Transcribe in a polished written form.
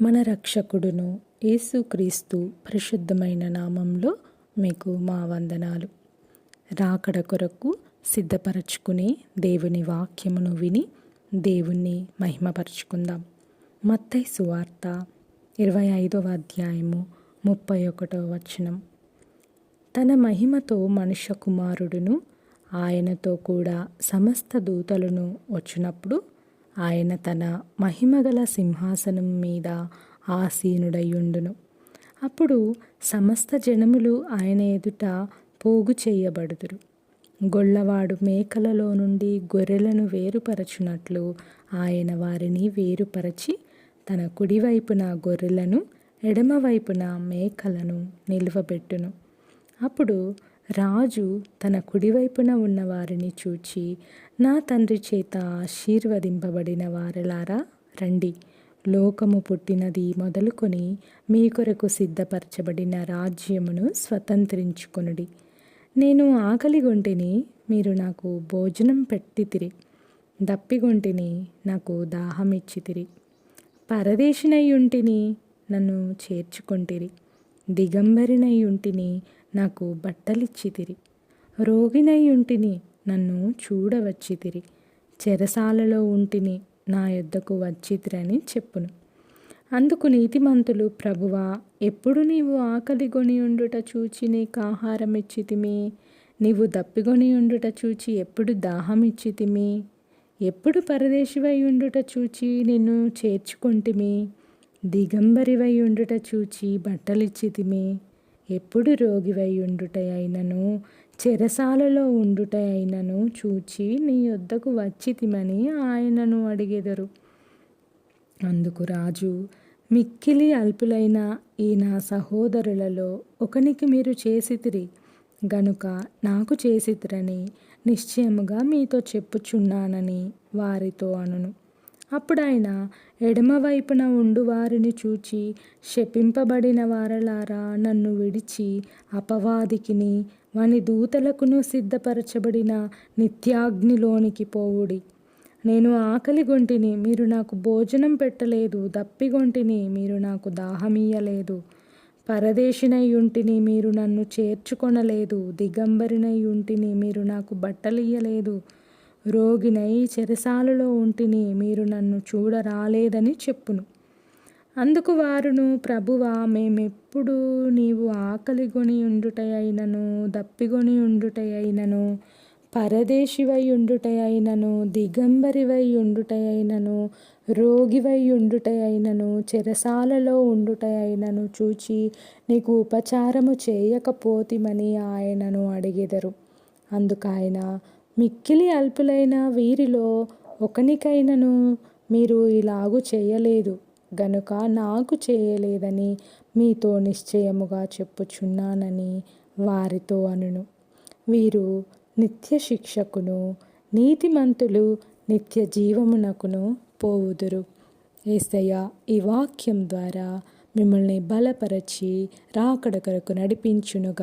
మన రక్షకుడును యేసుక్రీస్తు పరిశుద్ధమైన నామంలో మీకు మా వందనాలు. రాకడ కొరకు సిద్ధపరచుకునే దేవుని వాక్యమును విని దేవుణ్ణి మహిమపరచుకుందాం. మత్తయి సువార్త 25వ అధ్యాయము 31వ వచనం. తన మహిమతో మనుష్య కుమారుడును ఆయనతో కూడా సమస్త దూతలను వచ్చినప్పుడు ఆయన తన మహిమగల సింహాసనం మీద ఆసీనుడయ్యుండును. అప్పుడు సమస్త జనములు ఆయన ఎదుట పోగు చేయబడుదురు. గొల్లవాడు మేకలలో నుండి గొర్రెలను వేరుపరచునట్లు ఆయన వారిని వేరుపరచి తన కుడివైపున గొర్రెలను ఎడమవైపున మేకలను నిలువబెట్టును. అప్పుడు రాజు తన కుడివైపున ఉన్న వారిని చూచి, నా తండ్రి చేత ఆశీర్వదింపబడిన వారలారా రండి, లోకము పుట్టినది మొదలుకొని మీ కొరకు సిద్ధపరచబడిన రాజ్యమును స్వతంత్రించుకొనుడి. నేను ఆకలిగొంటిని, మీరు నాకు భోజనం పెట్టితిరి. దప్పిగొంటిని, నాకు దాహమిచ్చితిరి. పరదేశినయ్యుంటిని, నన్ను చేర్చుకొంటిరి. దిగంబరినయ్యుంటిని, నాకు బట్టలిచ్చితిరి. రోగినయ్యుంటిని, నన్ను చూడవచ్చితిరి. చెరసాలలో ఉంటిని, నా యొద్దకు వచ్చితిరని చెప్పును. అందుకు నీతిమంతులు, ప్రభువా, ఎప్పుడు నీవు ఆకలిగొని ఉండుట చూచి నీకు ఆహారం ఇచ్చితిమి? నీవు దప్పిగొని ఉండుట చూచి ఎప్పుడు దాహమిచ్చితిమి? ఎప్పుడు పరదేశివై ఉండుట చూచి నిన్ను చేర్చుకొంటిమి? దిగంబరివై ఉండుట చూచి బట్టలిచ్చితిమి? ఎప్పుడు రోగివై ఉండుట అయినను చెరసాలలో ఉండుట అయినను చూచి నీ యొద్దకు వచ్చితిమని ఆయనను అడిగెదరు. అందుకు రాజు, మిక్కిలి అల్పులైన ఈ నా సహోదరులలో ఒకనికి మీరు చేసితిరి గనుక నాకు చేసితిరని నిశ్చయముగా మీతో చెప్పుచున్నానని వారితో అనును. అప్పుడు ఆయన ఎడమవైపున ఉండు వారిని చూచి, శపింపబడిన వారలారా, నన్ను విడిచి అపవాదికిని వాని దూతలకును సిద్ధపరచబడిన నిత్యాగ్నిలోనికి పోవుడి. నేను ఆకలిగొంటిని, మీరు నాకు భోజనం పెట్టలేదు. దప్పిగొంటిని, మీరు నాకు దాహమియ్యలేదు. పరదేశినయ్యుంటిని, మీరు నన్ను చేర్చుకొనలేదు. దిగంబరినయ్యుంటిని, మీరు నాకు బట్టలియ్యలేదు. రోగినై చెరసాలలో ఉంటిని, మీరు నన్ను చూడరాలేదని చెప్పును. అందుకు వారును, ప్రభువా, మేమెప్పుడు నీవు ఆకలిగొని ఉండుట అయినను, దప్పిగొని ఉండుట అయినను, పరదేశివై ఉండుట అయినను, దిగంబరివై ఉండుట అయినను, రోగివై ఉండుట అయినను, చెరసాలలో ఉండుట అయినను చూచి నీకు ఉపచారము చేయకపోతిమని ఆయనను అడిగెదరు. అందుకాయన, మిక్కిలి అల్పులైన వీరిలో ఒకనికైనను మీరు ఇలాగు చేయలేదు గనుక నాకు చేయలేదని మీతో నిశ్చయముగా చెప్పుచున్నానని వారితో అనును. వీరు నిత్య శిక్షకును, నీతిమంతులు నిత్య జీవమునకును పోవుదురు. యేసయ్య ఈ వాక్యం ద్వారా మిమ్మల్ని బలపరచి రాకడ కొరకు నడిపించునుగా.